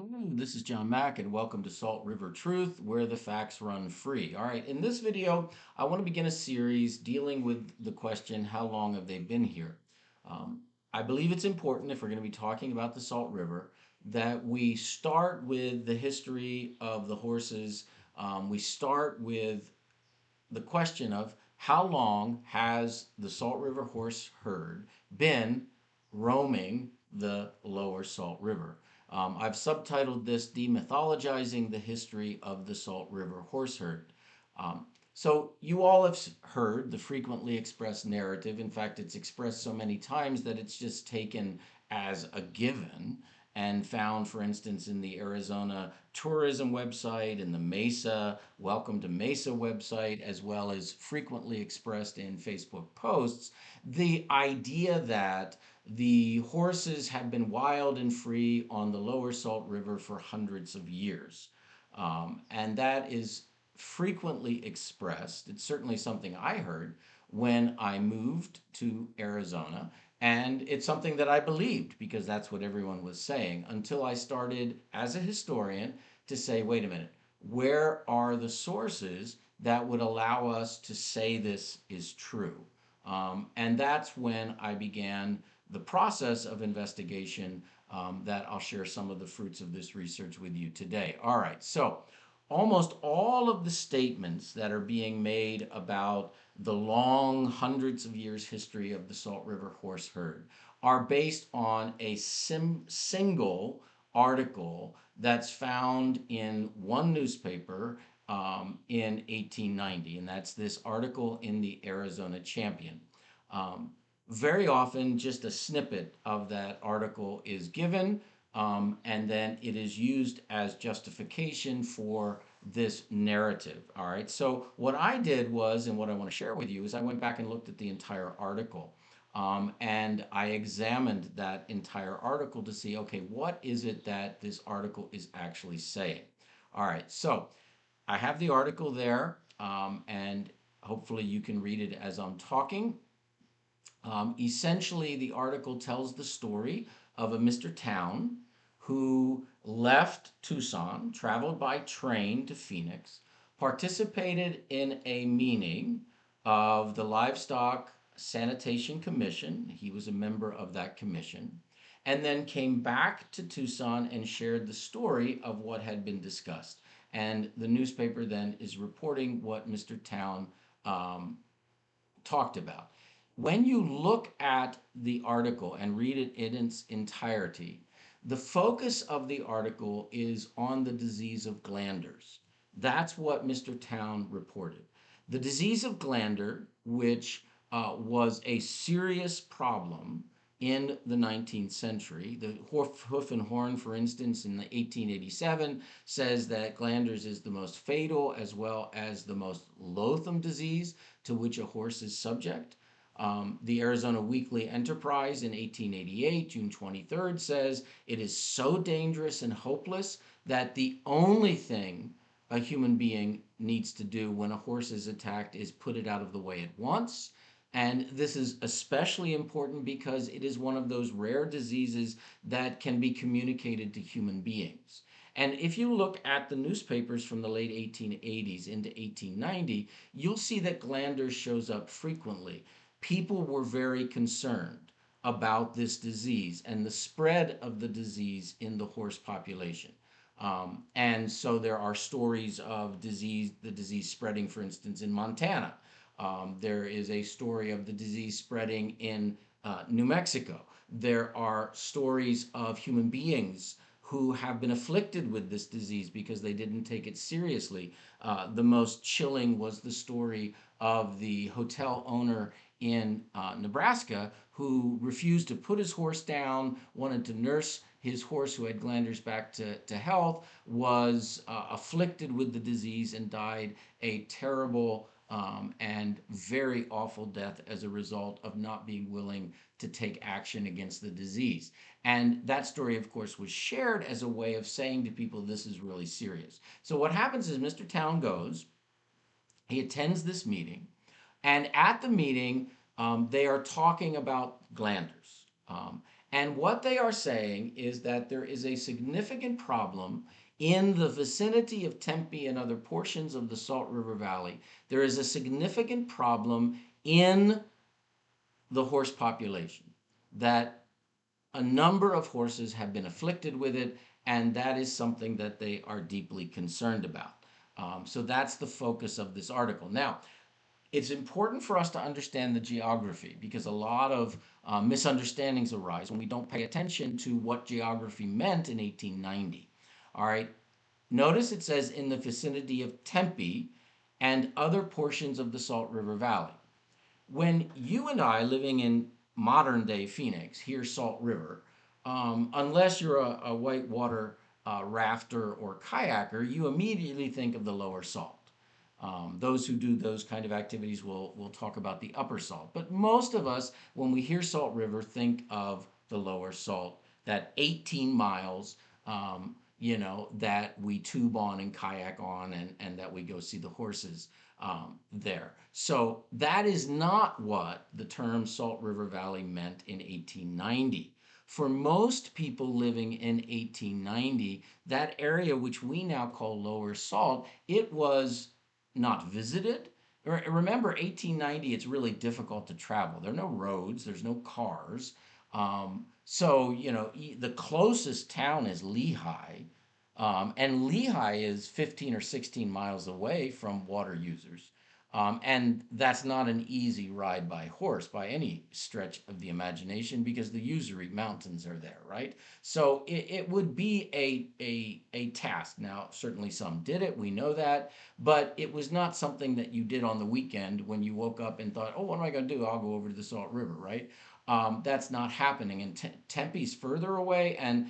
Hello, this is John Mack, and welcome to Salt River Truth, where the facts run free. All right, in this video, I want to begin a series dealing with the question, how long have they been here? Um, I believe it's important, if we're going to be talking about the Salt River, that we start with the history of the horses. We start with the question of how long has the Salt River horse herd been roaming the lower Salt River? I've subtitled this Demythologizing the History of the Salt River Horse Herd. Um, so, you all have heard the frequently expressed narrative. In fact, it's expressed so many times that it's just taken as a given and found, for instance, in the Arizona tourism website, in the Mesa Welcome to Mesa website, as well as frequently expressed in Facebook posts, the idea that the horses have been wild and free on the lower Salt River for hundreds of years. And that is frequently expressed. It's certainly something I heard when I moved to Arizona. And it's something that I believed because that's what everyone was saying until I started, as a historian, to say, wait a minute, where are the sources that would allow us to say this is true? And that's when I began the process of investigation that I'll share some of the fruits of this research with you today. All right, so almost all of the statements that are being made about the long hundreds of years history of the Salt River horse herd are based on a single article that's found in one newspaper in 1890, and that's this article in the Arizona Champion. Um, Very often, just a snippet of that article is given, and then it is used as justification for this narrative. All right. So, what I did was, and what I want to share with you, is I went back and looked at the entire article. And I examined that entire article to see, okay, what is it that this article is actually saying? All right. So, I have the article there, and hopefully you can read it as I'm talking. Essentially, the article tells the story of a Mr. Town who left Tucson, traveled by train to Phoenix, participated in a meeting of the Livestock Sanitation Commission. He was a member of that commission, and then came back to Tucson and shared the story of what had been discussed. And the newspaper then is reporting what Mr. Town um, talked about. When you look at the article and read it in its entirety, the focus of the article is on the disease of glanders. That's what Mr. Town reported. The disease of glandur, which was a serious problem in the 19th century. The Hoof and Horn, for instance, in 1887, says that glanders is the most fatal as well as the most loathsome disease to which a horse is subject. The Arizona Weekly Enterprise in 1888, June 23rd, says it is so dangerous and hopeless that the only thing a human being needs to do when a horse is attacked is put it out of the way at once. And this is especially important because it is one of those rare diseases that can be communicated to human beings. And if you look at the newspapers from the late 1880s into 1890, you'll see that glanders shows up frequently. People were very concerned about this disease and the spread of the disease in the horse population. And so there are stories of the disease spreading, for instance, in Montana. There is a story of the disease spreading in New Mexico. There are stories of human beings who have been afflicted with this disease because they didn't take it seriously. The most chilling was the story of the hotel owner in Nebraska who refused to put his horse down, wanted to nurse his horse who had glanders back to health, was afflicted with the disease and died a terrible and very awful death as a result of not being willing to take action against the disease. And that story, of course, was shared as a way of saying to people, this is really serious. So what happens is Mr. Town goes, he attends this meeting, and at the meeting, they are talking about glanders. And what they are saying is that there is a significant problem in the vicinity of Tempe and other portions of the Salt River Valley. There is a significant problem in the horse population, that a number of horses have been afflicted with it, and that is something that they are deeply concerned about. So that's the focus of this article. Now, it's important for us to understand the geography because a lot of misunderstandings arise when we don't pay attention to what geography meant in 1890. All right, notice it says in the vicinity of Tempe and other portions of the Salt River Valley. When you and I, living in modern day Phoenix, hear Salt River, unless you're a whitewater rafter or kayaker, you immediately think of the lower salt. Those who do those kind of activities will talk about the upper salt. But most of us, when we hear Salt River, think of the lower salt, that 18 miles, that we tube on and kayak on, and that we go see the horses there. So that is not what the term Salt River Valley meant in 1890. For most people living in 1890, that area which we now call lower salt, it was not visited. Remember, 1890, it's really difficult to travel. There are no roads, there's no cars. So, the closest town is Lehigh. And Lehigh is 15 or 16 miles away from water users. And that's not an easy ride by horse by any stretch of the imagination because the Usury Mountains are there, right? So it would be a task. Now, certainly some did it, we know that, but it was not something that you did on the weekend when you woke up and thought, oh, what am I going to do? I'll go over to the Salt River, right? That's not happening. And Tempe's further away, and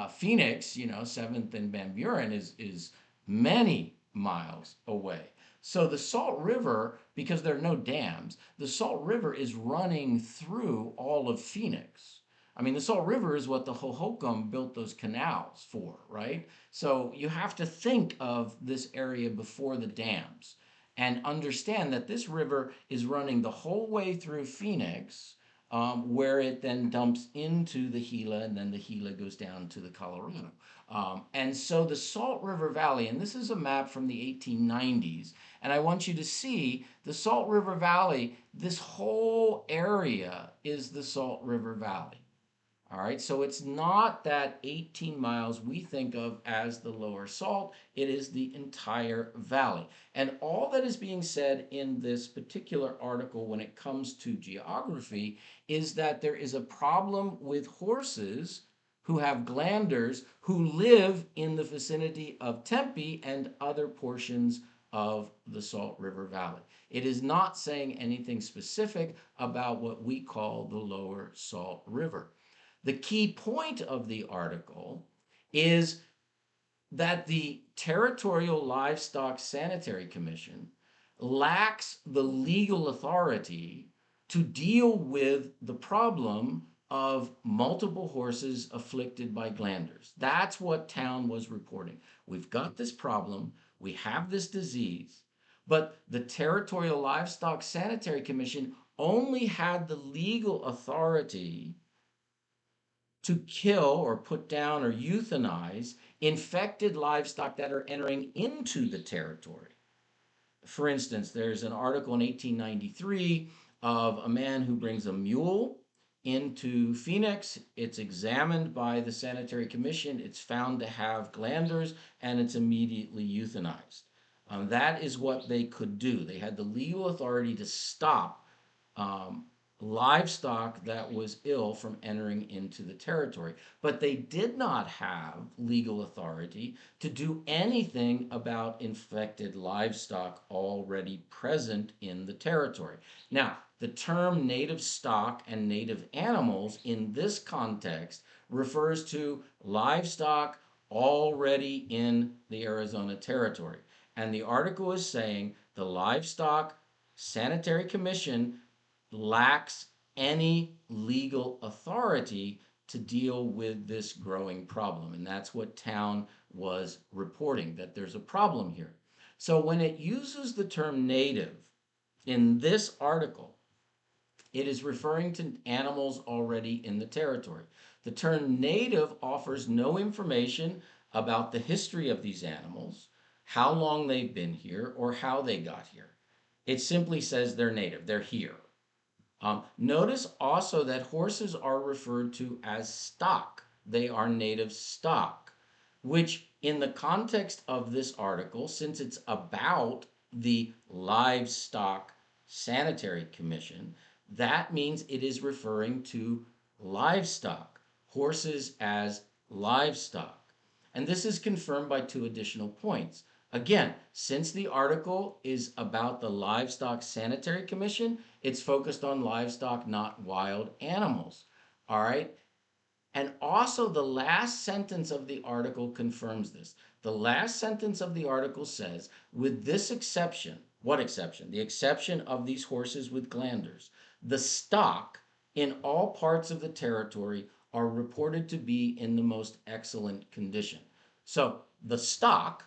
Phoenix, 7th and Van Buren is many miles away. So the Salt River, because there are no dams, the Salt River is running through all of Phoenix. I mean, the Salt River is what the Hohokam built those canals for, right? So you have to think of this area before the dams and understand that this river is running the whole way through Phoenix, where it then dumps into the Gila, and then the Gila goes down to the Colorado. And so the Salt River Valley, and this is a map from the 1890s, and I want you to see the Salt River Valley, this whole area is the Salt River Valley. All right, so it's not that 18 miles we think of as the lower salt, it is the entire valley. And all that is being said in this particular article when it comes to geography is that there is a problem with horses who have glanders who live in the vicinity of Tempe and other portions of the Salt River Valley. It is not saying anything specific about what we call the lower Salt River. The key point of the article is that the Territorial Livestock Sanitary Commission lacks the legal authority to deal with the problem of multiple horses afflicted by glanders. That's what town was reporting. We've got this problem, we have this disease, but the Territorial Livestock Sanitary Commission only had the legal authority to kill or put down or euthanize infected livestock that are entering into the territory. For instance, there's an article in 1893 of a man who brings a mule into Phoenix. It's examined by the Sanitary Commission. It's found to have glanders and it's immediately euthanized. That is what they could do. They had the legal authority to stop um, livestock that was ill from entering into the territory. But they did not have legal authority to do anything about infected livestock already present in the territory. Now, the term native stock and native animals in this context refers to livestock already in the Arizona territory. And the article is saying the Livestock Sanitary Commission lacks any legal authority to deal with this growing problem. And that's what Town was reporting, that there's a problem here. So when it uses the term native in this article, it is referring to animals already in the territory. The term native offers no information about the history of these animals, how long they've been here, or how they got here. It simply says they're native, they're here. Notice also that horses are referred to as stock. They are native stock, which, in the context of this article, since it's about the Livestock Sanitary Commission, that means it is referring to livestock, horses as livestock. And this is confirmed by two additional points. Again, since the article is about the Livestock Sanitary Commission, it's focused on livestock, not wild animals. All right. And also, the last sentence of the article confirms this. The last sentence of the article says, with this exception, what exception? The exception of these horses with glanders. The stock in all parts of the territory are reported to be in the most excellent condition. So, the stock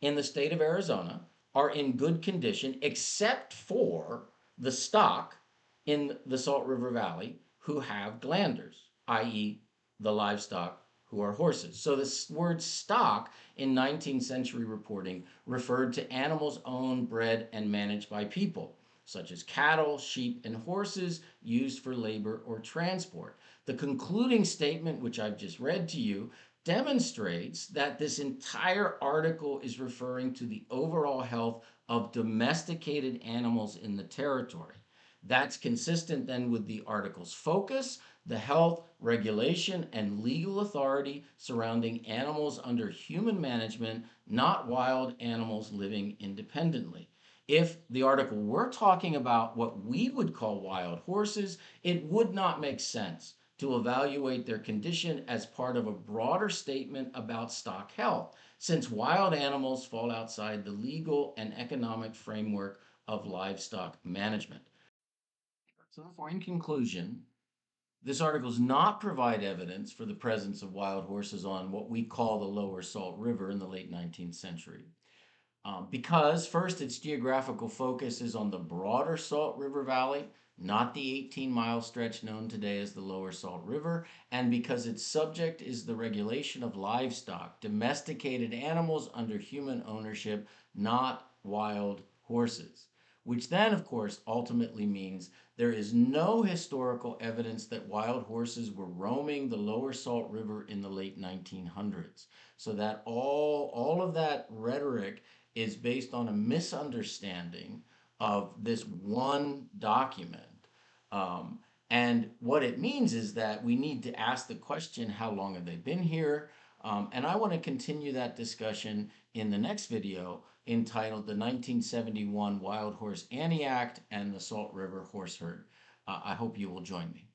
in the state of Arizona are in good condition, except for the stock in the Salt River Valley who have glanders, i.e., the livestock who are horses. So this word stock in 19th century reporting referred to animals owned, bred, and managed by people, such as cattle, sheep, and horses used for labor or transport. The concluding statement, which I've just read to you, demonstrates that this entire article is referring to the overall health of domesticated animals in the territory. That's consistent then with the article's focus, the health, regulation, and legal authority surrounding animals under human management, not wild animals living independently. If the article were talking about what we would call wild horses, it would not make sense to evaluate their condition as part of a broader statement about stock health, since wild animals fall outside the legal and economic framework of livestock management. So, therefore, in conclusion, this article does not provide evidence for the presence of wild horses on what we call the lower Salt River in the late 19th century. Because, first, its geographical focus is on the broader Salt River Valley, not the 18-mile stretch known today as the lower Salt River, and because its subject is the regulation of livestock, domesticated animals under human ownership, not wild horses. Which then, of course, ultimately means there is no historical evidence that wild horses were roaming the lower Salt River in the late 1900s. So that all of that rhetoric is based on a misunderstanding of this one document. Um, and what it means is that we need to ask the question, how long have they been here? And I want to continue that discussion in the next video entitled The 1971 Wild Horse Anti-Act and the Salt River Horse Herd. I hope you will join me.